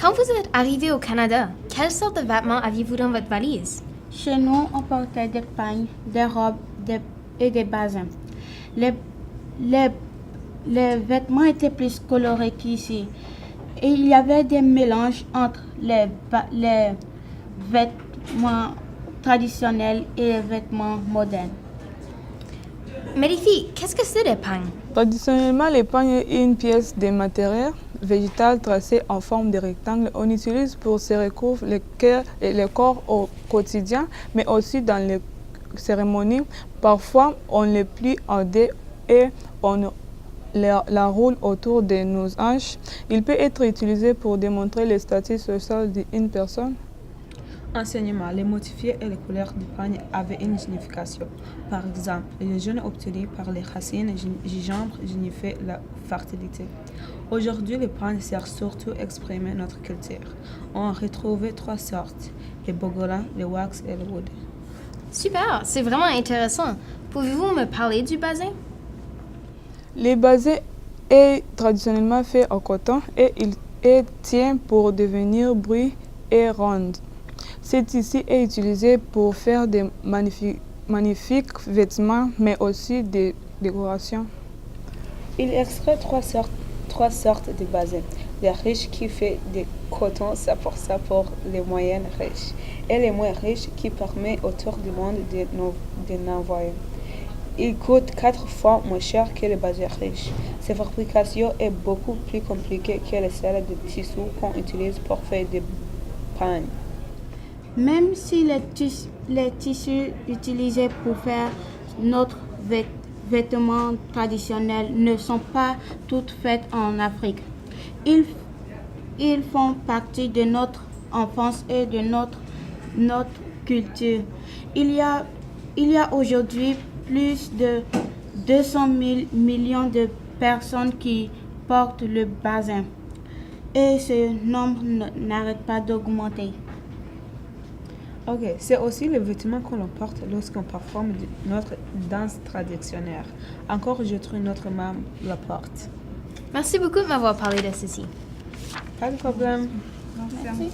Quand vous êtes arrivé au Canada, quelle sorte de vêtements aviez-vous dans votre valise? Chez nous, on portait des pagnes, des robes et des basins. Les, les, les vêtements étaient plus colorés qu'ici. Et il y avait des mélanges entre les vêtements traditionnels et les vêtements modernes. Mais les filles, qu'est-ce que c'est des pagnes? Traditionnellement, l'épargne est une pièce de matériel végétal tracée en forme de rectangle. On utilise pour se recouvrir le corps au quotidien, mais aussi dans les cérémonies. Parfois, on le plie en deux et on la roule autour de nos hanches. Il peut être utilisé pour démontrer le statut social d'une personne. Anciennement, les motifs et les couleurs du pagne avaient une signification. Par exemple, le jaune obtenu par les racines gingembre signifie la fertilité. Aujourd'hui, le pagne sert surtout à exprimer notre culture. On a retrouvé trois sortes, le bogolan, le wax et le wood. Super, c'est vraiment intéressant. Pouvez-vous me parler du basin? Le basin est traditionnellement fait en coton et il tient pour devenir bruit et ronde. Ce tissu est utilisé pour faire de magnifiques vêtements, mais aussi des décorations. Il extrait trois sortes de basin. Les riches qui font du coton 100% pour les moyennes riches et les moins riches qui permettent autour du monde de n'envoyer. Il coûte 4 fois moins cher que le basin riche. Sa fabrication est beaucoup plus compliquée que celle de tissu qu'on utilise pour faire des pagnes. Même si les tissus utilisés pour faire notre vêtements traditionnels ne sont pas tous faits en Afrique, ils font partie de notre enfance et de notre culture. Il y a aujourd'hui plus de 200 millions de personnes qui portent le basin et ce nombre n'arrête pas d'augmenter. Ok, c'est aussi le vêtement qu'on porte lorsqu'on performe notre danse traditionnelle. Encore aujourd'hui, notre maman la porte. Merci beaucoup de m'avoir parlé de ceci. Pas de problème. Merci.